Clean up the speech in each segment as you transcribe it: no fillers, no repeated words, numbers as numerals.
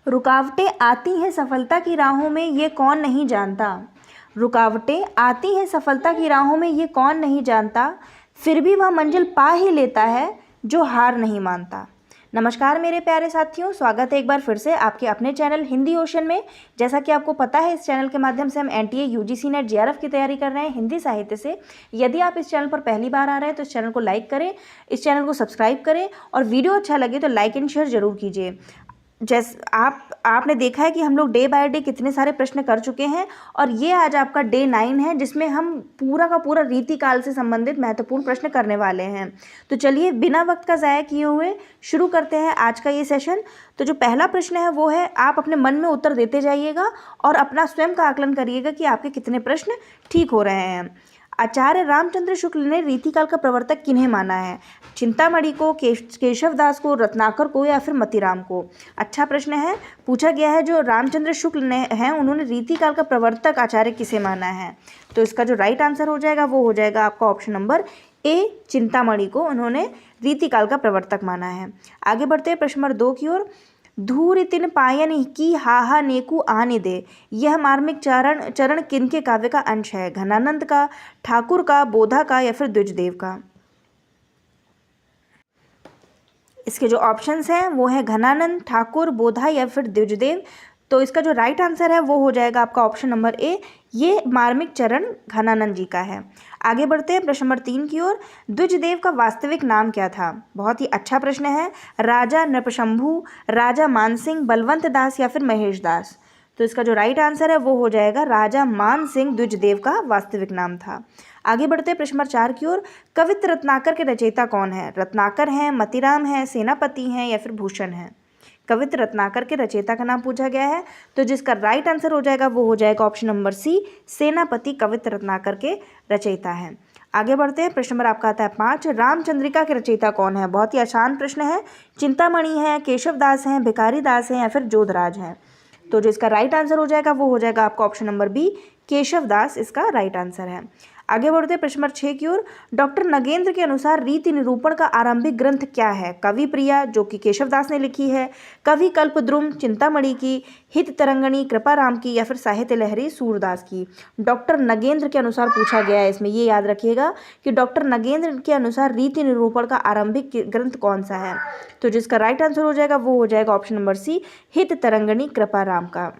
रुकावटें आती हैं सफलता की राहों में, ये कौन नहीं जानता। रुकावटें आती हैं सफलता की राहों में, ये कौन नहीं जानता, फिर भी वह मंजिल पा ही लेता है जो हार नहीं मानता। नमस्कार मेरे प्यारे साथियों, स्वागत है एक बार फिर से आपके अपने चैनल हिंदी ओशन में। जैसा कि आपको पता है, इस चैनल के माध्यम से हम एनटीए, यूजीसी नेट, जेआरएफ की तैयारी कर रहे हैं हिंदी साहित्य से। यदि आप इस चैनल पर पहली बार आ रहे हैं तो इस चैनल को लाइक करें, इस चैनल को सब्सक्राइब करें और वीडियो अच्छा लगे तो लाइक एंड शेयर जरूर कीजिए। जैसे आपने देखा है कि हम लोग डे बाय डे कितने सारे प्रश्न कर चुके हैं और ये आज आपका डे 9 है, जिसमें हम पूरा का पूरा रीतिकाल से संबंधित महत्वपूर्ण प्रश्न करने वाले हैं। तो चलिए बिना वक्त का ज़ाया किए हुए शुरू करते हैं आज का ये सेशन। तो जो पहला प्रश्न है वो है, आप अपने मन में उत्तर देते जाइएगा और अपना स्वयं का आकलन करिएगा कि आपके कितने प्रश्न ठीक हो रहे हैं। आचार्य रामचंद्र शुक्ल ने रीतिकाल का प्रवर्तक किन्हें माना है? चिंतामणि को, केशव दास को, रत्नाकर को या फिर मतीराम को? अच्छा प्रश्न है, पूछा गया है जो रामचंद्र शुक्ल ने हैं उन्होंने रीतिकाल का प्रवर्तक आचार्य किसे माना है? तो इसका जो राइट आंसर हो जाएगा वो हो जाएगा आपका ऑप्शन नंबर ए, चिंतामणि को उन्होंने रीतिकाल का प्रवर्तक माना है। आगे बढ़ते हैं प्रश्न नंबर 2 की ओर। धूरि तिन पायन की हाहा नेकु आने दे, यह मार्मिक चरण किनके काव्य का अंश है? घनानंद का, ठाकुर का, बोधा का या फिर द्विजदेव का? इसके जो ऑप्शंस हैं वो है घनानंद, ठाकुर, बोधा या फिर द्विजदेव। तो इसका जो राइट आंसर है वो हो जाएगा आपका ऑप्शन नंबर ए, ये मार्मिक चरण घनानंद जी का है। आगे बढ़ते हैं प्रश्न नंबर 3 की ओर। द्विजदेव का वास्तविक नाम क्या था? बहुत ही अच्छा प्रश्न है। राजा नृपशंभु, राजा मानसिंह, बलवंत दास या फिर महेश दास? तो इसका जो राइट आंसर है वो हो जाएगा राजा मान सिंह द्विजदेव का वास्तविक नाम था। आगे बढ़ते हैं प्रश्न नंबर 4 की ओर। कवित्र रत्नाकर के रचयिता कौन है? रत्नाकर हैं, मतीराम हैं, सेनापति हैं या फिर भूषण हैं? कवित्र रत्नाकर के रचयिता का नाम पूछा गया है, तो जिसका राइट आंसर हो जाएगा वो हो जाएगा ऑप्शन नंबर सी, सेनापति कवित्र रत्नाकर के रचयिता हैं। आगे बढ़ते हैं प्रश्न नंबर आपका आता है 5। रामचंद्रिका के रचयिता कौन है? बहुत ही आसान प्रश्न है। चिंतामणि है, केशव दास हैं, भिखारी दास हैं या फिर जोधराज हैं? तो जो इसका राइट आंसर हो जाएगा वो हो जाएगा आपका ऑप्शन नंबर बी, केशव दास इसका राइट आंसर है। आगे बढ़ते हैं प्रश्न नंबर 6 की ओर। डॉक्टर नगेंद्र के अनुसार रीति निरूपण का आरंभिक ग्रंथ क्या है? कवि प्रिया, जो कि केशव दास ने लिखी है, कवि कल्पद्रुम चिंतामणि की, हित तरंगणी कृपाराम की या फिर साहित्य लहरी सूरदास की? डॉक्टर नगेंद्र के अनुसार पूछा गया है, इसमें ये याद रखिएगा कि डॉक्टर नगेंद्र के अनुसार रीति निरूपण का आरंभिक ग्रंथ कौन सा है? तो जिसका राइट आंसर हो जाएगा वो हो जाएगा ऑप्शन नंबर सी, हित तरंगणी कृपाराम का।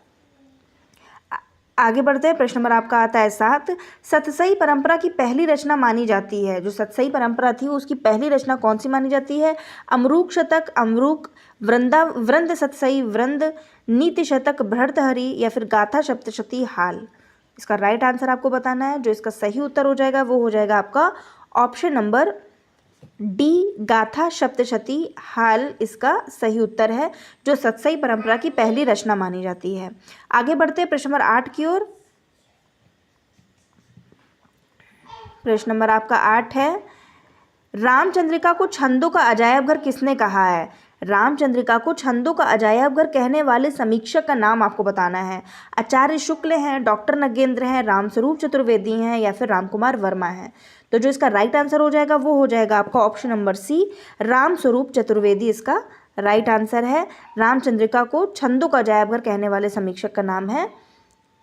आगे बढ़ते हैं प्रश्न नंबर आपका आता है 7। सतसई परंपरा की पहली रचना मानी जाती है, जो सतसई परंपरा थी उसकी पहली रचना कौन सी मानी जाती है? अमरूक शतक, अमरूक, वृंद सतसई, वृंद, नीति शतक, भर्तहरि या फिर गाथा सप्तशती हाल? इसका राइट आंसर आपको बताना है। जो इसका सही उत्तर हो जाएगा वो हो जाएगा आपका ऑप्शन नंबर डी, गाथा सप्तशती हाल इसका सही उत्तर है, जो सतसई परंपरा की पहली रचना मानी जाती है। आगे बढ़ते हैं प्रश्न नंबर 8 की ओर। प्रश्न नंबर आपका 8 है, रामचंद्रिका को छंदों का अजायब घर किसने कहा है? रामचंद्रिका को छंदों का अजायब घर कहने वाले समीक्षक का नाम आपको बताना है। आचार्य शुक्ल हैं, डॉक्टर नगेंद्र हैं, रामस्वरूप चतुर्वेदी हैं या फिर रामकुमार वर्मा हैं? तो जो इसका राइट आंसर हो जाएगा वो हो जाएगा आपका option number C, Ramswaroop Chaturvedi इसका राइट आंसर है। रामचंद्रिका को छंदों का अजायब घर कहने वाले समीक्षक का नाम है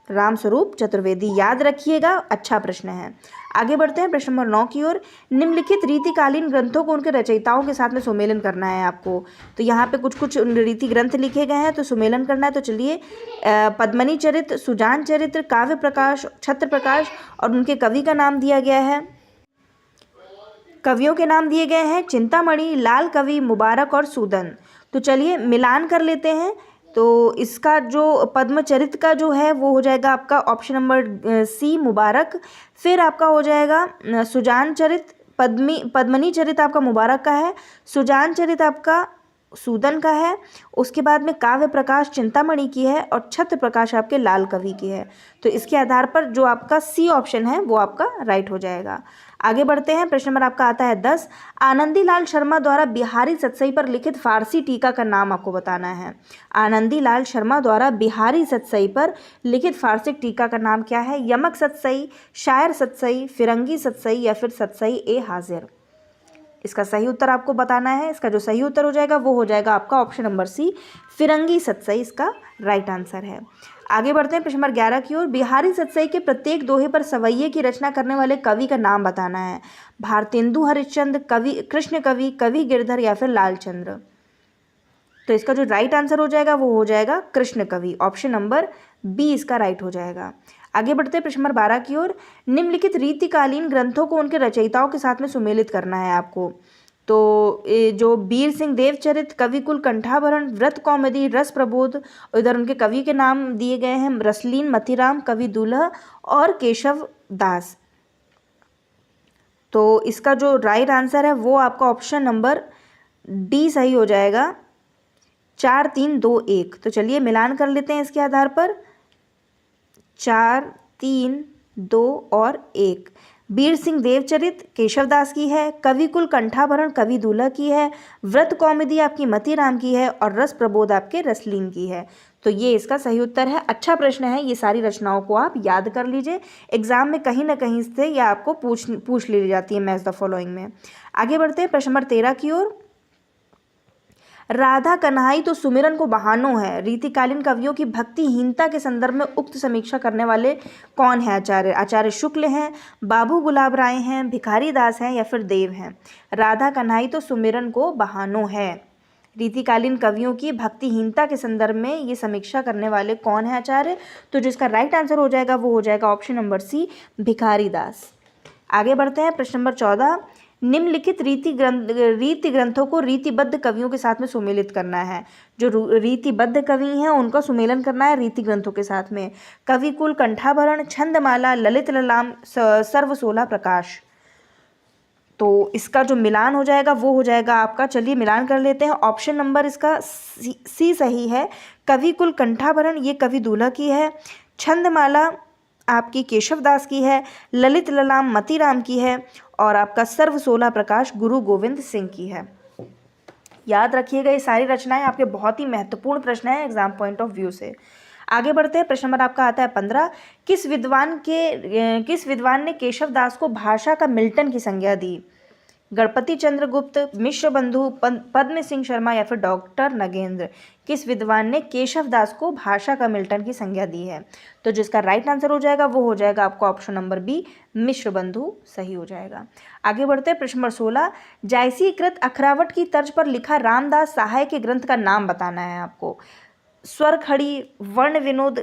रामस्वरूप चतुर्वेदी, याद रखिएगा, अच्छा प्रश्न है। आगे बढ़ते हैं प्रश्न नंबर 9 की ओर। निम्नलिखित रीतिकालीन ग्रंथों को उनके रचयिताओं के साथ में सुमेलन करना है आपको। तो यहाँ पे कुछ रीति ग्रंथ लिखे गए हैं तो सुमेलन करना है। तो चलिए, पद्मनी चरित्र, सुजान चरित्र, काव्य प्रकाश, छत्र प्रकाश और उनके कवि का नाम दिया गया है। कवियों के नाम दिए गए हैं चिंतामणि, लाल कवि, मुबारक और सूदन। तो चलिए मिलान कर लेते हैं। तो इसका जो पद्मचरित का जो है वो हो जाएगा आपका ऑप्शन नंबर सी, मुबारक। फिर आपका हो जाएगा सुजान चरित, पद्मनी चरित आपका मुबारक का है, सुजान चरित आपका सूदन का है। उसके बाद में काव्य प्रकाश चिंतामणि की है और छत्र प्रकाश आपके लाल कवि की है। तो इसके आधार पर जो आपका सी ऑप्शन है वो आपका राइट हो जाएगा। आगे बढ़ते हैं प्रश्न नंबर आपका आता है 10। आनंदी लाल शर्मा द्वारा बिहारी सतसई पर लिखित फारसी टीका का नाम आपको बताना है। आनंदी लाल शर्मा द्वारा बिहारी सतसई पर लिखित फारसी टीका का नाम क्या है? यमक सतसई, शायर सतसई, फिरंगी सतसई या फिर सतसई ए हाजिर? इसका सही उत्तर आपको बताना है। इसका जो सही उत्तर हो जाएगा वो हो जाएगा आपका ऑप्शन नंबर सी, फिरंगी सतसई इसका राइट आंसर है। आगे बढ़ते हैं प्रश्न नंबर 11 की ओर। बिहारी सतसई के प्रत्येक दोहे पर सवैये की रचना करने वाले कवि का नाम बताना है। भारतेंदु हरिश्चंद्र, कवि कृष्ण कवि, कवि गिरधर या फिर लालचंद्र। तो इसका जो राइट आंसर हो जाएगा वो हो जाएगा कृष्ण कवि, ऑप्शन नंबर बी इसका राइट हो जाएगा। आगे बढ़ते हैं प्रश्न नंबर 12 की ओर। निम्नलिखित रीतिकालीन ग्रंथों को उनके रचयिताओं के साथ में सुमेलित करना है आपको। तो जो वीर सिंह देवचरित, कविकुल कंठाभरण, व्रत कौमुदी, रस प्रबोध, इधर उनके कवि के नाम दिए गए हैं रसलीन, मतीराम, कवि दूल्हा और केशव दास। तो इसका जो राइट आंसर है वो आपका ऑप्शन नंबर डी सही हो जाएगा, 4 3 2 1। तो चलिए मिलान कर लेते हैं इसके आधार पर, 4 3 2 और 1। वीर सिंह देवचरित केशवदास की है, कविकुल कंठाभरण कवि दूल्हा की है, व्रत कौमुदी आपकी मतीराम की है और रस प्रबोध आपके रसलीन की है। तो ये इसका सही उत्तर है। अच्छा प्रश्न है, ये सारी रचनाओं को आप याद कर लीजिए, एग्जाम में कहीं ना कहीं से ये आपको पूछ ली जाती है मैच द फॉलोइंग में। आगे बढ़ते हैं प्रश्न नंबर 13 की ओर। राधा कन्हाई तो सुमिरन को बहानो है, रीतिकालीन कवियों की भक्तिहीनता के संदर्भ में उक्त समीक्षा करने वाले कौन है आचार्य? आचार्य शुक्ल हैं, बाबू गुलाब राय हैं, भिखारी दास हैं या फिर देव हैं। राधा कन्हाई तो सुमिरन को बहानो है, रीतिकालीन कवियों की भक्तिहीनता के संदर्भ में ये समीक्षा करने वाले कौन है आचार्य? तो जिसका राइट आंसर हो जाएगा वो हो जाएगा ऑप्शन नंबर सी, भिखारी दास। आगे बढ़ते हैं प्रश्न नंबर 14। निम्नलिखित रीति ग्रंथों को रीतिबद्ध कवियों के साथ में सुमेलित करना है। जो रीतिबद्ध कवि हैं उनका सुमेलन करना है रीति ग्रंथों के साथ में। कविकुल कंठाभरण, छंदमाला, ललित ललाम, सर्वसोला प्रकाश। तो इसका जो मिलान हो जाएगा वो हो जाएगा आपका, चलिए मिलान कर लेते हैं। ऑप्शन नंबर इसका सी सही है, कविकुल कंठाभरण ये कवि दूल्हा की है, छंदमाला आपकी केशवदास की है, ललित ललाम मतीराम की है और आपका सर्वसोला प्रकाश गुरु गोविंद सिंह की है। याद रखिएगा ये सारी रचनाएं आपके बहुत ही महत्वपूर्ण प्रश्न है एग्जाम पॉइंट ऑफ व्यू से। आगे बढ़ते हैं प्रश्न नंबर आपका आता है 15। किस विद्वान ने केशवदास को भाषा का मिल्टन की संज्ञा दी? गणपति चंद्र गुप्त, मिश्र बंधु, पद्म सिंह शर्मा या फिर डॉक्टर नगेंद्र। किस विद्वान ने केशवदास को भाषा का मिल्टन की संज्ञा दी है? तो जिसका राइट आंसर हो जाएगा वो हो जाएगा आपका ऑप्शन नंबर बी, मिश्र बंधु सही हो जाएगा। आगे बढ़ते हैं प्रश्न नंबर 16। जायसीकृत अखरावट की तर्ज पर लिखा रामदास सहाय के ग्रंथ का नाम बताना है आपको। स्वर खड़ी, वर्ण विनोद,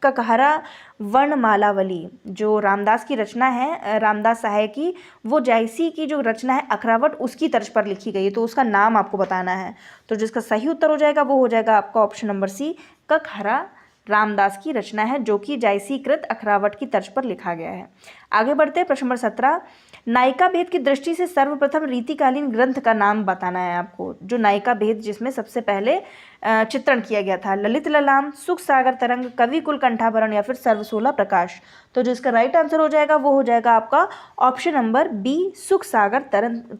ककहरा, वर्णमालावली। जो रामदास की रचना है रामदास सहाय की, वो जायसी की जो रचना है अखरावट उसकी तर्ज पर लिखी गई है, तो उसका नाम आपको बताना है। तो जिसका सही उत्तर हो जाएगा वो हो जाएगा आपका ऑप्शन नंबर सी, ककहरा रामदास की रचना है जो कि जायसीकृत अखरावट की तर्ज पर लिखा गया है। आगे बढ़ते हैं प्रश्न नंबर 17। नायिका भेद की दृष्टि से सर्वप्रथम रीतिकालीन ग्रंथ का नाम बताना है आपको। जो नायिका भेद जिसमें सबसे पहले चित्रण किया गया था, ललित ललाम, सुख सागर तरंग, कविकुल कंठाभरण या फिर सर्वसोला प्रकाश। तो जो इसका राइट आंसर हो जाएगा वो हो जाएगा आपका ऑप्शन नंबर बी, सुख सागर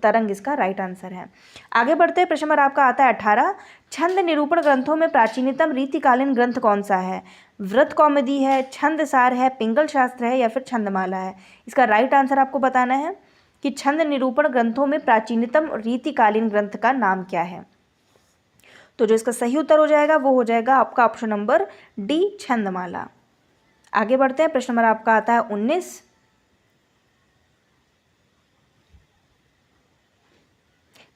तरंग इसका राइट आंसर है। आगे बढ़ते हैं प्रश्न नंबर आपका आता है 18। छंद निरूपण ग्रंथों में प्राचीनतम रीतिकालीन ग्रंथ कौन सा है? व्रत कौमुदी है, छंदसार है, पिंगल शास्त्र है या फिर छंदमाला है। इसका राइट आंसर आपको बताना है कि छंद निरूपण ग्रंथों में प्राचीनतम रीतिकालीन ग्रंथ का नाम क्या है। तो जो इसका सही उत्तर हो जाएगा वो हो जाएगा आपका ऑप्शन नंबर डी, छंदमाला। आगे बढ़ते हैं प्रश्न नंबर आपका आता है 19।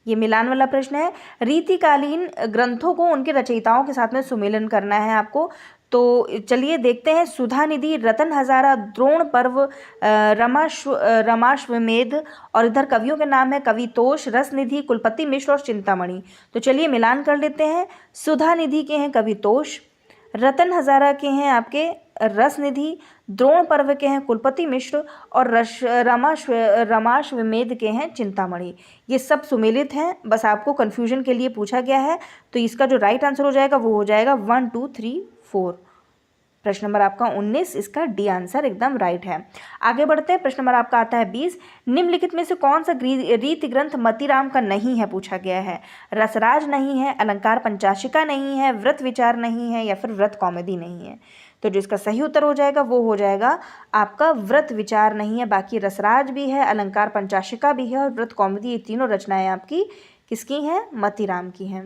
ये मिलान वाला प्रश्न है। रीतिकालीन ग्रंथों को उनके रचयिताओं के साथ में सुमेलन करना है आपको। तो चलिए देखते हैं। सुधा निधि, रतन हजारा, द्रोण पर्व, रमाश्वमेध और इधर कवियों के नाम है कवितोष, रसनिधि, कुलपति मिश्र और चिंतामणि। तो चलिए मिलान कर लेते हैं। सुधा निधि के हैं कवितोष, रतन हजारा के हैं आपके रसनिधि, द्रोण पर्व के हैं कुलपति मिश्र और रमाश्वमेध के हैं चिंतामणि। ये सब सुमेलित हैं, बस आपको कन्फ्यूजन के लिए पूछा गया है। तो इसका जो राइट आंसर हो जाएगा वो हो जाएगा 1 2 3 4। प्रश्न नंबर आपका 19 इसका डी आंसर एकदम राइट है। आगे बढ़ते हैं। प्रश्न नंबर आपका आता है 20। निम्नलिखित में से कौन सा रीति ग्रंथ मतीराम का नहीं है पूछा गया है? रसराज नहीं है, अलंकार पंचाशिका नहीं है, व्रत विचार नहीं है या फिर व्रत कौमुदी नहीं है। तो जो इसका सही उत्तर हो जाएगा वो हो जाएगा आपका व्रत विचार नहीं है। बाकी रसराज भी है, अलंकार पंचाशिका भी है और व्रत कौमुदी, ये तीनों रचनाएं आपकी किसकी हैं? मतीराम की हैं।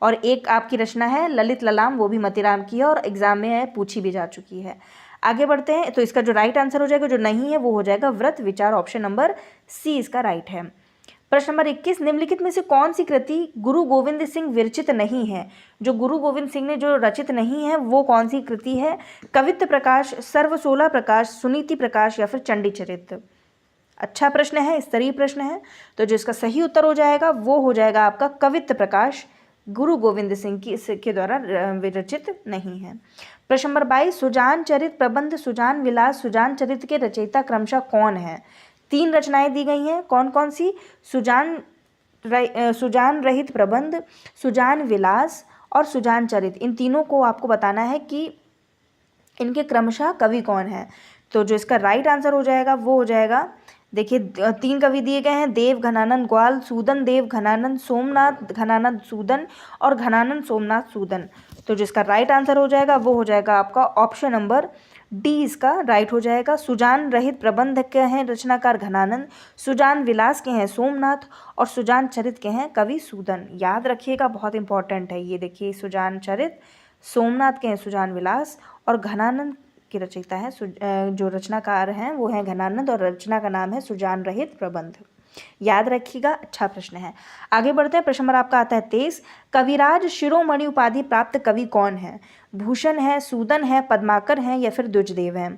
और एक आपकी रचना है ललित ललाम, वो भी मतीराम की है और एग्जाम में पूछी भी जा चुकी है। आगे बढ़ते हैं। तो इसका जो राइट आंसर हो जाएगा, जो नहीं है वो हो जाएगा व्रत विचार, ऑप्शन नंबर सी इसका राइट है। प्रश्न नंबर 21, निम्नलिखित में से कौन सी कृति गुरु गोविंद सिंह विरचित नहीं है? जो गुरु गोविंद सिंह ने जो रचित नहीं है वो कौन सी कृति है? कवित्त प्रकाश, सर्वसोला प्रकाश, सुनीति प्रकाश या फिर चंडी चरित्र? अच्छा प्रश्न है, स्तरीय प्रश्न है। तो जो इसका सही उत्तर हो जाएगा वो हो जाएगा आपका कवित्त प्रकाश, गुरु गोविंद सिंह के द्वारा विरचित नहीं है। प्रश्न नंबर 22, सुजान चरित प्रबंध, सुजान विलास, सुजान चरित्र के रचयिता क्रमशः कौन है? 3 रचनाएं दी गई हैं, कौन कौन सी? सुजान रहित प्रबंध, सुजान विलास और सुजान चरित। इन तीनों को आपको बताना है कि इनके क्रमशः कवि कौन है। तो जो इसका राइट आंसर हो जाएगा वो हो जाएगा, देखिए 3 कवि दिए गए हैं, देव घनानंद ग्वाल, सूदन देव घनानंद, सोमनाथ घनानंद सूदन और घनानंद सोमनाथ सूदन। तो जो इसका राइट आंसर हो जाएगा वो हो जाएगा आपका ऑप्शन नंबर डी इसका राइट हो जाएगा। सुजान रहित प्रबंध के हैं रचनाकार घनानंद, सुजान विलास के हैं सोमनाथ और सुजान चरित के हैं कवि सूदन। याद रखिएगा, बहुत इंपॉर्टेंट है ये। देखिए सुजान चरित, सोमनाथ के हैं सुजान विलास और घनानंद की रचयिता है जो रचनाकार हैं वो हैं घनानंद और रचना का नाम है सुजान रहित प्रबंध। याद रखिएगा, अच्छा प्रश्न है। आगे बढ़ते हैं। प्रश्न नंबर आपका आता है 23, कविराज शिरोमणि उपाधि प्राप्त कवि कौन है? भूषण है, सूदन है, पद्माकर है या फिर द्विजदेव है?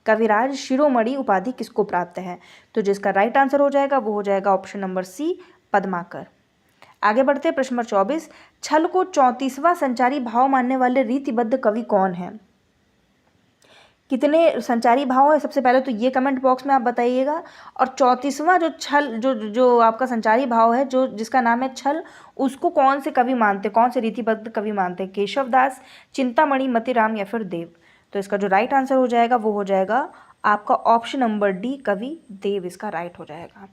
कविराज शिरोमणि उपाधि किसको प्राप्त है? तो जिसका राइट आंसर हो जाएगा वो हो जाएगा ऑप्शन नंबर सी, पद्माकर। आगे बढ़ते हैं। प्रश्न नंबर 24, छल को 34वां संचारी भाव मानने वाले रीतिबद्ध कवि कौन है? कितने संचारी भाव है सबसे पहले तो ये कमेंट बॉक्स में आप बताइएगा। और 34वां जो छल जो आपका संचारी भाव है, जो जिसका नाम है छल, उसको कौन से कवि मानते, कौन से रीतिबद्ध कवि मानते हैं? केशवदास, चिंतामणि, मतीराम या फिर देव? तो इसका जो राइट आंसर हो जाएगा वो हो जाएगा आपका ऑप्शन नंबर डी, कवि देव इसका राइट हो जाएगा।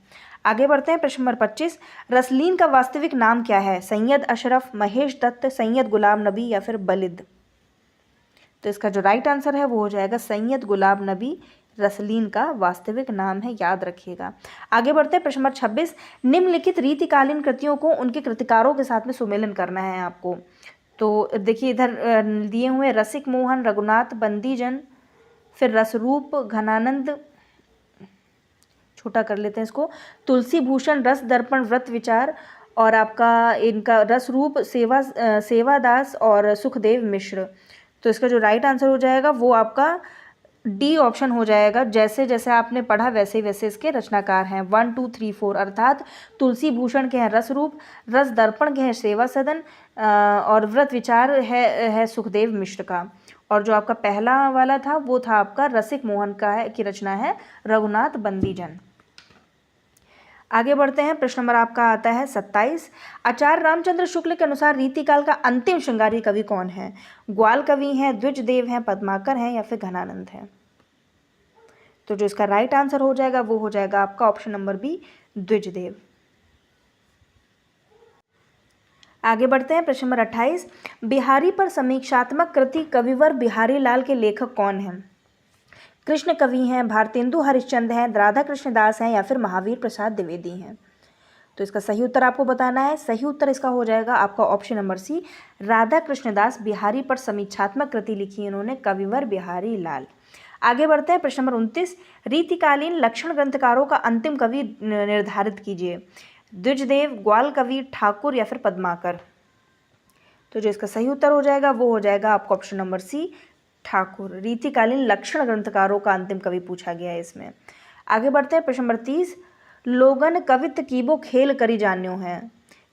आगे बढ़ते हैं। प्रश्न नंबर 25, रसलीन का वास्तविक नाम क्या है? सैयद अशरफ, महेश दत्त, सैयद गुलाम नबी या फिर बलिद? तो इसका जो राइट आंसर है वो हो जाएगा सैयद गुलाम नबी रसलीन का वास्तविक नाम है, याद रखिएगा। आगे बढ़ते हैं। प्रश्न नंबर 26, निम्नलिखित रीतिकालीन कृतियों को उनके कृतिकारों के साथ में सुमेलन करना है आपको। तो देखिए इधर दिए हुए रसिक मोहन, रघुनाथ, बंदीजन, फिर रसरूप, घनानंद, छोटा कर लेते हैं इसको, तुलसी भूषण, रस दर्पण, व्रत विचार और आपका इनका रसरूप, सेवादास और सुखदेव मिश्र। तो इसका जो राइट आंसर हो जाएगा वो आपका डी ऑप्शन हो जाएगा। जैसे जैसे आपने पढ़ा वैसे वैसे इसके रचनाकार हैं 1 2 3 4, अर्थात तुलसी भूषण के हैं रसरूप, रस दर्पण के हैं सेवा सदन और व्रत विचार है सुखदेव मिश्र का। और जो आपका पहला वाला था वो था आपका रसिक मोहन का है की रचना है रघुनाथ बंदीजन। आगे बढ़ते हैं। प्रश्न नंबर आपका आता है 27, आचार्य रामचंद्र शुक्ल के अनुसार रीतिकाल का अंतिम श्रृंगारी कवि कौन है? ग्वाल कवि हैं, द्विजदेव हैं, पद्माकर हैं या फिर घनानंद हैं? तो जो इसका राइट आंसर हो जाएगा वो हो जाएगा आपका ऑप्शन नंबर बी, द्विजदेव। आगे बढ़ते हैं। प्रश्न नंबर 28, बिहारी पर समीक्षात्मक कृति कविवर बिहारी लाल के लेखक कौन हैं? कृष्ण कवि हैं, भारतेंदु हरिश्चंद्र हैं, राधा कृष्ण दास हैं या फिर महावीर प्रसाद द्विवेदी हैं? तो इसका सही उत्तर आपको बताना है। सही उत्तर इसका हो जाएगा आपका option number C, Radha Krishna Das Bihari पर समीक्षात्मक कृति लिखी इन्होंने कविवर बिहारी लाल। आगे बढ़ते हैं। प्रश्न नंबर 29, रीतिकालीन लक्षण ग्रंथकारों का अंतिम कवि निर्धारित कीजिए। द्विजदेव, ग्वाल कवि, ठाकुर या फिर पद्माकर? तो जो इसका सही उत्तर हो जाएगा वो हो जाएगा आपका ऑप्शन नंबर सी, ठाकुर। रीतिकालीन लक्षण ग्रंथकारों का अंतिम कवि पूछा गया है इसमें। आगे बढ़ते हैं। प्रश्न नंबर 30, लोगन कवित कीबो खेल करी जान्यो है,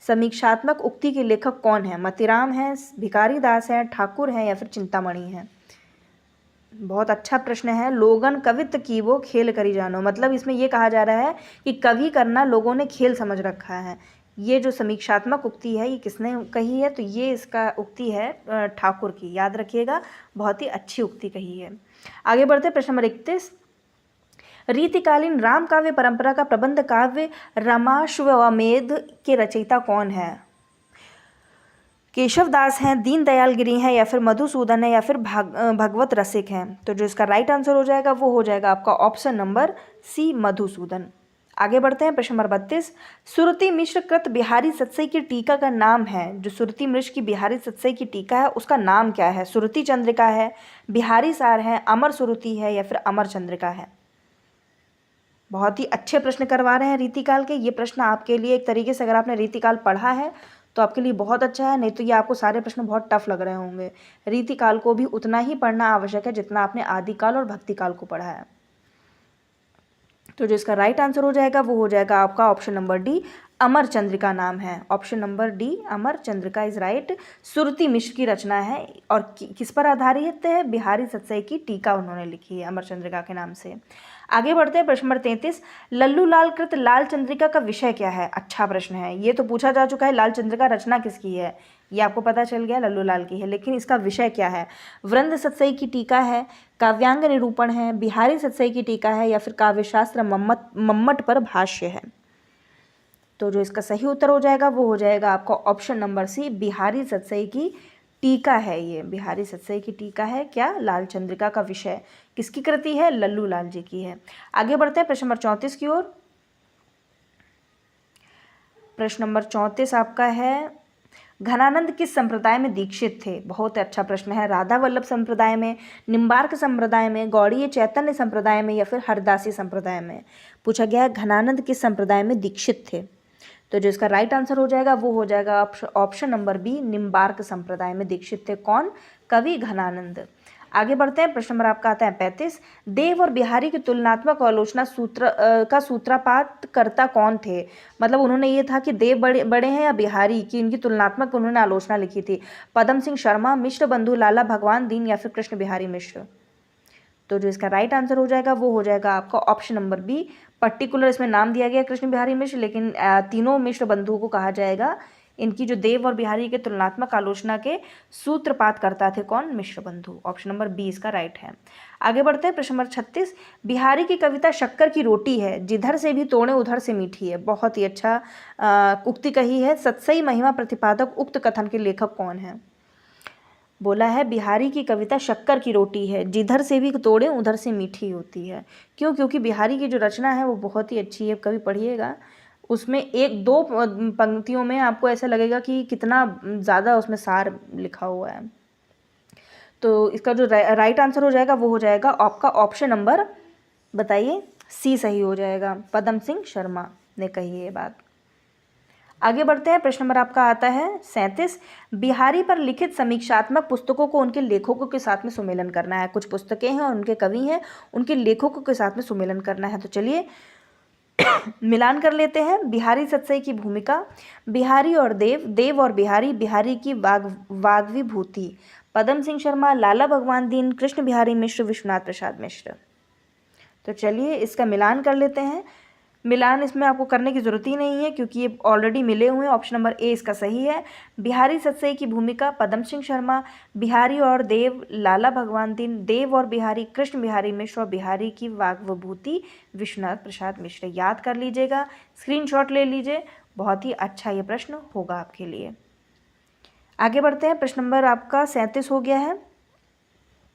समीक्षात्मक उक्ति के लेखक कौन है? मतीराम है, भिखारी दास है, ठाकुर है या फिर चिंतामणि है? बहुत अच्छा प्रश्न है। लोगन कवित कीबो खेल करी जानो, मतलब इसमें यह कहा जा रहा है कि कवि करना लोगों ने खेल समझ रखा है। ये जो समीक्षात्मक उक्ति है ये किसने कही है? तो ये इसका उक्ति है ठाकुर की, याद रखिएगा, बहुत ही अच्छी उक्ति कही है। आगे बढ़ते प्रश्न नंबर 31, रीतिकालीन राम काव्य परंपरा का प्रबंध काव्य रामाश्वमेध के रचयिता कौन है? केशव दास हैं, दीनदयाल गिरी हैं, या फिर मधुसूदन है, या फिर भगवत रसिक हैं। तो जो इसका राइट आंसर हो जाएगा वो हो जाएगा आपका ऑप्शन नंबर सी, मधुसूदन। आगे बढ़ते हैं, प्रश्न नंबर 32। सुरति मिश्र कृत बिहारी सतसई की टीका का नाम है। जो सुरति मिश्र की बिहारी सतसई की टीका है उसका नाम क्या है? सुरति चंद्रिका है, बिहारी सार है, अमर सुरति है, या फिर अमर चंद्रिका है? बहुत ही अच्छे प्रश्न करवा रहे हैं रीतिकाल के। ये प्रश्न आपके लिए एक तरीके से, अगर आपने रीतिकाल पढ़ा है तो आपके लिए बहुत अच्छा है, नहीं तो ये आपको सारे प्रश्न बहुत टफ लग रहे होंगे। रीतिकाल को भी उतना ही पढ़ना आवश्यक है जितना आपने आदिकाल और भक्तिकाल को पढ़ा है। तो जो इसका राइट आंसर हो जाएगा वो हो जाएगा आपका option number D, Amar Chandrika नाम है। Option number D, Amar Chandrika is right. Surati Mishra की रचना है और किस पर आधारित है? बिहारी सतसई की टीका उन्होंने लिखी है अमर चंद्रिका के नाम से। आगे बढ़ते हैं, प्रश्न नंबर 33। लल्लू लाल कृत लाल चंद्रिका का विषय क्या है? अच्छा प्रश्न है, ये तो पूछा जा चुका है। लाल चंद्रिका रचना किसकी है ये आपको पता चल गया, लल्लू लाल की है, लेकिन इसका विषय क्या है? वृंद सतसई की टीका है, काव्यांग निरूपण है, बिहारी सतसई की टीका है, या फिर काव्यशास्त्र मम्मट पर भाष्य है? तो जो इसका सही उत्तर हो जाएगा वो हो जाएगा आपका option number C, Bihari Satsai की टीका है। ये बिहारी सतसई की टीका है। क्या? लाल चंद्रिका का विषय किसकी कृति है? लल्लू लाल जी की है। आगे बढ़ते हैं प्रश्न नंबर 34 की ओर। प्रश्न नंबर 34 आपका है, घनानंद किस संप्रदाय में दीक्षित थे? बहुत अच्छा प्रश्न है। राधा वल्लभ संप्रदाय में, निम्बार्क संप्रदाय में, गौड़ीय चैतन्य संप्रदाय में, या फिर हरदासी संप्रदाय में? पूछा गया है घनानंद किस संप्रदाय में दीक्षित थे। तो जो इसका राइट आंसर हो जाएगा वो हो जाएगा ऑप्शन नंबर बी, निम्बार्क संप्रदाय में दीक्षित थे। कौन? कवि घनानंद। आगे बढ़ते हैं, प्रश्न नंबर आपका आता है 35। देव और बिहारी की तुलनात्मक आलोचना का सूत्रपात करता कौन थे? मतलब उन्होंने ये था कि देव बड़े हैं या बिहारी की, इनकी तुलनात्मक उन्होंने आलोचना लिखी थी। पदम सिंह शर्मा, मिश्र बंधु, लाला भगवान दीन, या फिर कृष्ण बिहारी मिश्र? तो जो इसका राइट आंसर हो जाएगा वो हो जाएगा आपका ऑप्शन नंबर बी, पर्टिकुलर इसमें नाम दिया गया कृष्ण बिहारी मिश्र, लेकिन तीनों मिश्र बंधुओं को कहा जाएगा। इनकी जो देव और बिहारी के तुलनात्मक आलोचना के सूत्रपात करता थे कौन? मिश्र बंधु। ऑप्शन नंबर बी इसका राइट है। आगे बढ़ते हैं, प्रश्न नंबर 36। बिहारी की कविता शक्कर की रोटी है, जिधर से भी तोड़े उधर से मीठी है। बहुत ही अच्छा उक्ति कही है। सतसई महिमा प्रतिपादक उक्त कथन के लेखक कौन है? बोला है बिहारी की कविता शक्कर की रोटी है, जिधर से भी तोड़े उधर से मीठी होती है। क्यों? क्योंकि बिहारी की जो रचना है वो बहुत ही अच्छी है। कभी पढ़िएगा, उसमें एक दो पंक्तियों में आपको ऐसा लगेगा कि कितना ज़्यादा उसमें सार लिखा हुआ है। तो इसका जो राइट आंसर हो जाएगा वो हो जाएगा आपका ऑप्शन नंबर, बताइए, सी सही हो जाएगा। पदम सिंह शर्मा ने कही ये बात। आगे बढ़ते हैं, प्रश्न नंबर आपका आता है 37। बिहारी पर लिखित समीक्षात्मक पुस्तकों को उनके लेखकों के साथ में सुमेलन करना है। कुछ पुस्तकें हैं और उनके कवि हैं, उनके लेखकों के साथ में सुमेलन करना है। तो चलिए मिलान कर लेते हैं। बिहारी सतसई की भूमिका, बिहारी और देव, देव और बिहारी, बिहारी की वाग्विभूति, पदम सिंह शर्मा, लाला भगवान दीन, कृष्ण बिहारी मिश्र, विश्वनाथ प्रसाद मिश्र। तो चलिए इसका मिलान कर लेते हैं। मिलान इसमें आपको करने की ज़रूरत ही नहीं है क्योंकि ये ऑलरेडी मिले हुए हैं। ऑप्शन नंबर ए इसका सही है। बिहारी सतसई की भूमिका, पदम सिंह शर्मा, बिहारी और देव, लाला भगवान दीन, देव और बिहारी, कृष्ण बिहारी मिश्र, और बिहारी की वाग्विभूति, विश्वनाथ प्रसाद मिश्र। याद कर लीजिएगा, स्क्रीनशॉट ले लीजिए, बहुत ही अच्छा ये प्रश्न होगा आपके लिए। आगे बढ़ते हैं, प्रश्न नंबर आपका 37 हो गया है।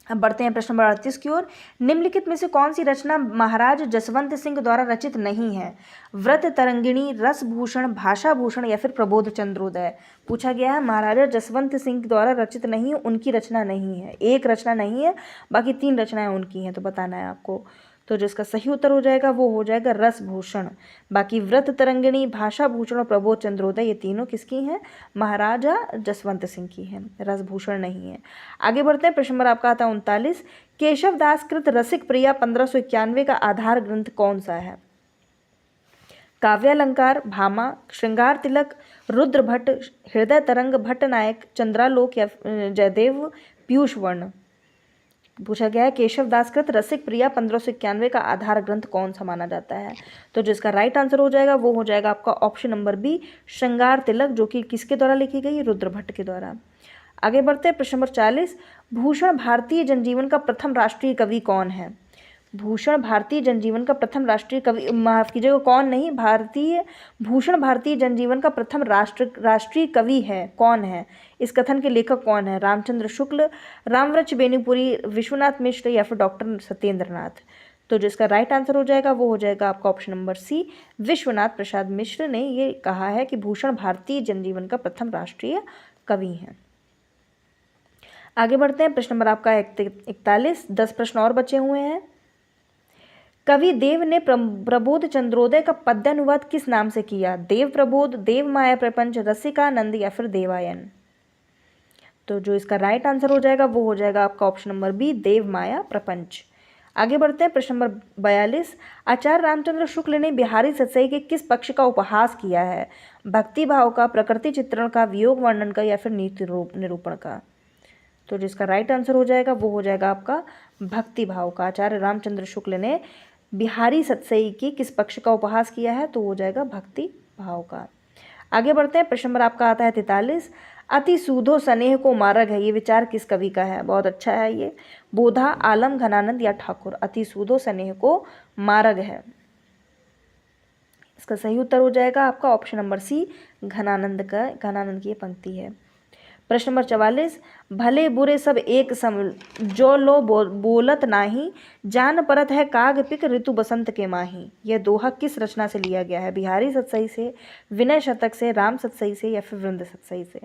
अब बढ़ते हैं प्रश्न नंबर 38 की ओर। निम्नलिखित में से कौन सी रचना महाराज जसवंत सिंह द्वारा रचित नहीं है? व्रत तरंगिणी, रस भूषण, भाषा भूषण, या फिर प्रबोध चंद्रोदय? पूछा गया है महाराजा जसवंत सिंह द्वारा रचित नहीं, उनकी रचना नहीं है। एक रचना नहीं है, बाकी 3 रचनाएं उनकी हैं, तो बताना है आपको। तो जो इसका सही उत्तर हो जाएगा वो हो जाएगा रस भूषण। बाकी व्रत तरंगिणी, भाषा भूषण और प्रबोध चंद्रोदय, ये तीनों किसकी हैं? महाराजा जसवंत सिंह की हैं, रस भूषण नहीं है। आगे बढ़ते हैं, प्रश्न नंबर आपका आता है 39। केशव दास कृत रसिक प्रिया 1591 का आधार ग्रंथ कौन सा है? काव्यालंकार, भामा, श्रृंगार तिलक, रुद्र भट्ट, हृदय तरंग, भट्ट नायक, चंद्रालोक, या जयदेव पीयूष वर्ण? पूछा गया है केशव दास कृत रसिक प्रिया 1591 का आधार ग्रंथ कौन सा माना जाता है? तो जिसका राइट आंसर हो जाएगा वो हो जाएगा आपका ऑप्शन नंबर बी, श्रृंगार तिलक, जो कि किसके द्वारा लिखी गई? रुद्र भट्ट के द्वारा। आगे बढ़ते हैं, प्रश्न नंबर 40। भूषण भारतीय जनजीवन का प्रथम राष्ट्रीय कवि कौन है? भूषण भारतीय जनजीवन का प्रथम राष्ट्रीय कवि, माफ कीजिएगा, कौन नहीं, भूषण भारतीय जनजीवन का प्रथम राष्ट्रीय कवि है, कौन है, इस कथन के लेखक कौन है? रामचंद्र शुक्ल, रामवृक्ष बेनीपुरी, विश्वनाथ मिश्र या फिर डॉक्टर सत्येंद्र नाथ। तो जिसका राइट आंसर हो जाएगा वो हो जाएगा आपका ऑप्शन नंबर सी, विश्वनाथ प्रसाद मिश्र ने ये कहा है कि भूषण भारतीय जनजीवन का प्रथम राष्ट्रीय कवि हैं। आगे बढ़ते हैं, प्रश्न नंबर आपका 41, 10 प्रश्न और बचे हुए हैं। कवि देव ने प्रबोध चंद्रोदय का पद्यानुवाद किस नाम से किया? देव प्रबोध, देव माया प्रपंच, रसिकानंद या फिर देवायन। तो जो इसका राइट आंसर हो जाएगा वो हो जाएगा आपका ऑप्शन नंबर बी, देव माया प्रपंच। आगे बढ़ते हैं, प्रश्न नंबर 42, आचार्य रामचंद्र शुक्ल ने बिहारी सतसई के किस पक्ष का उपहास किया है? भक्ति भाव का, प्रकृति चित्रण का, वियोग वर्णन का या फिर नीति निरूपण का। तो जिसका राइट आंसर हो जाएगा वो हो जाएगा आपका भक्ति भाव का। आचार्य रामचंद्र शुक्ल ने बिहारी सतसई की किस पक्ष का उपहास किया है? तो हो जाएगा भक्ति भाव का। आगे बढ़ते हैं, प्रश्न नंबर आपका आता है 43, अति सूधो स्नेह को मार्ग है, ये विचार किस कवि का है? बहुत अच्छा है ये, बोधा, आलम, घनानंद या ठाकुर। अति सूधो स्नेह को मार्ग है, इसका सही उत्तर हो जाएगा आपका ऑप्शन नंबर सी, घनानंद की ये पंक्ति है। प्रश्न नंबर 44, भले बुरे सब एक सम, जो लो बोलत नाही, जान परत है काग पिक, ऋतु बसंत के माही। यह दोहा किस रचना से लिया गया है? बिहारी सतसई से, विनय शतक से, राम सतसई से या फिर वृंद सतसई से।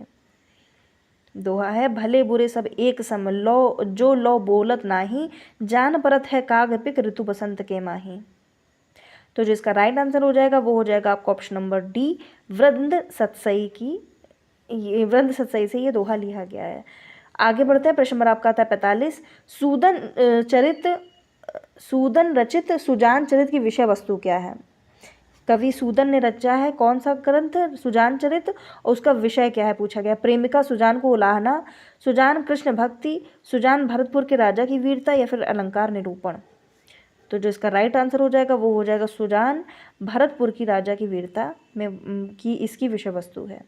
दोहा है, भले बुरे सब एक सम, लो जो लो बोलत नाही, जान परत है काग पिक, ऋतु बसंत के माही। तो जिसका राइट आंसर हो जाएगा वो हो जाएगा आपका ऑप्शन नंबर डी, वृंद सतसई से ये दोहा लिया गया है। आगे बढ़ते हैं, प्रश्न नंबर आपका आता है 45, सूदन रचित सुजान चरित की विषय वस्तु क्या है? कवि सूदन ने रचा है कौन सा ग्रंथ? सुजान चरित, और उसका विषय क्या है पूछा गया? प्रेमिका सुजान को उलाहना, सुजान कृष्ण भक्ति, सुजान भरतपुर के राजा की वीरता या फिर अलंकार निरूपण। तो जो इसका राइट आंसर हो जाएगा वो हो जाएगा सुजान भरतपुर की राजा की वीरता में की इसकी विषय वस्तु है।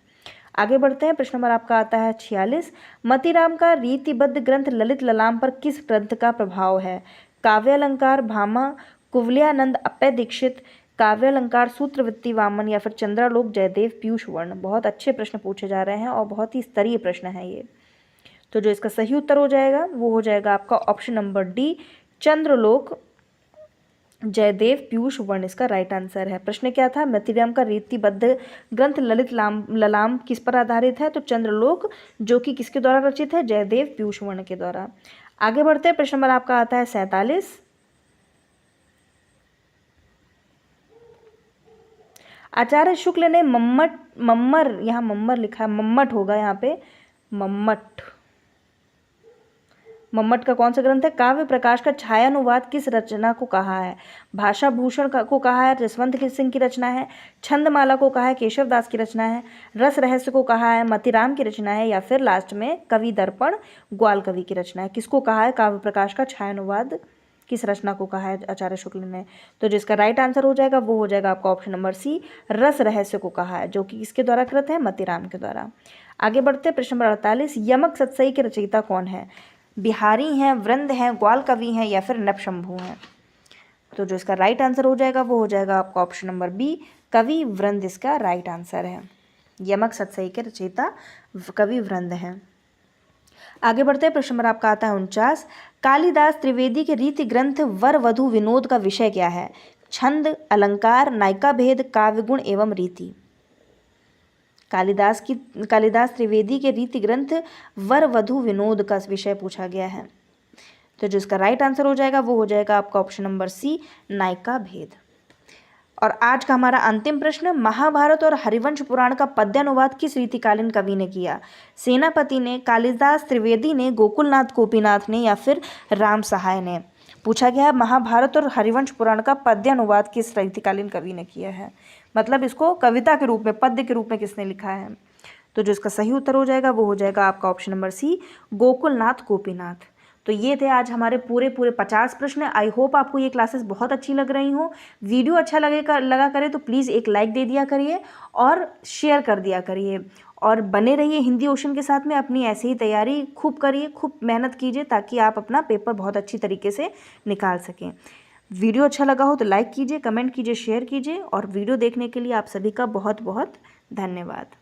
आगे बढ़ते हैं, प्रश्न नंबर आपका आता है 46, मतीराम का रीतिबद्ध ग्रंथ ललित ललाम पर किस ग्रंथ का प्रभाव है? काव्यालंकार, भामा, कुवलयानंद, अप्पय दीक्षित, काव्यालंकार, सूत्रवृत्ति वामन या फिर चंद्रालोक, जयदेव, पीयूष वर्ण। बहुत अच्छे प्रश्न पूछे जा रहे हैं और बहुत ही स्तरीय प्रश्न है ये। तो जो इसका सही उत्तर हो जाएगा वो हो जाएगा आपका ऑप्शन नंबर डी, चंद्रलोक, जयदेव, पीयूष वर्ण इसका राइट आंसर है। प्रश्न क्या था? मतीराम का रीतिबद्ध ग्रंथ ललित ललाम किस पर आधारित है? तो चंद्रलोक, जो कि किसके द्वारा रचित है? जयदेव, पीयूष वर्ण के द्वारा। आगे बढ़ते हैं, प्रश्न नंबर आपका आता है 47, आचार्य शुक्ल ने मम्मर, यहाँ मम्मर लिखा है, मम्मट होगा यहाँ पे, मम्मट का कौन सा ग्रंथ है? काव्य प्रकाश का छायानुवाद किस रचना को कहा है? भाषा भूषण को कहा है, जसवंत सिंह की रचना है, छंदमाला को कहा है, केशव दास की रचना है, रस रहस्य को कहा है, मतीराम की रचना है या फिर लास्ट में कवि दर्पण ग्वाल कवि की रचना है। किसको कहा है काव्य प्रकाश का छायानुवाद, किस रचना को कहा है आचार्य शुक्ल ने? तो जिसका राइट आंसर हो जाएगा वो हो जाएगा आपका ऑप्शन नंबर सी, रस रहस्य को कहा है, जो कि किसके द्वारा कृत है? मतीराम के द्वारा। आगे बढ़ते हैं, प्रश्न नंबर 48, यमक सतसई के रचयिता कौन है? बिहारी हैं, वृंद हैं, ग्वाल कवि हैं या फिर नपशंभू हैं। तो जो इसका राइट आंसर हो जाएगा वो हो जाएगा आपका ऑप्शन नंबर बी, कवि वृंद इसका राइट आंसर है। यमक सतसई के रचयिता कवि वृंद हैं। आगे बढ़ते हैं, प्रश्न नंबर आपका आता है 49, कालिदास त्रिवेदी के रीति ग्रंथ वर वधु विनोद का विषय क्या है? छंद, अलंकार, नायिका भेद, काव्य गुण एवं रीति। कालिदास त्रिवेदी के रीति ग्रंथ वर वधु विनोद का विषय पूछा गया है। तो जो इसका राइट आंसर हो जाएगा वो हो जाएगा आपका ऑप्शन नंबर सी, नायिका भेद। और आज का हमारा अंतिम प्रश्न, महाभारत और हरिवंश पुराण का पद्यानुवाद किस रीतिकालीन कवि ने किया? सेनापति ने, कालिदास त्रिवेदी ने, गोकुलनाथ गोपीनाथ ने या फिर राम सहाय ने। पूछा गया है महाभारत और हरिवंश पुराण का पद्यानुवाद किस रीतिकालीन कवि ने किया है, मतलब इसको कविता के रूप में, पद्य के रूप में किसने लिखा है? तो जो इसका सही उत्तर हो जाएगा वो हो जाएगा आपका option number C, Gokulnath Gopinath. तो ये थे आज हमारे पूरे 50 प्रश्न। आई होप आपको ये क्लासेस बहुत अच्छी लग रही हों। वीडियो अच्छा लगा करे तो प्लीज़ एक लाइक दे दिया करिए और शेयर कर दिया करिए, और बने रहिए हिंदी ओशन के साथ में। अपनी ऐसे ही तैयारी खूब करिए, खूब मेहनत कीजिए ताकि आप अपना पेपर बहुत अच्छी तरीके से निकाल सकें। वीडियो अच्छा लगा हो तो लाइक कीजिए, कमेंट कीजिए, शेयर कीजिए और वीडियो देखने के लिए आप सभी का बहुत बहुत धन्यवाद।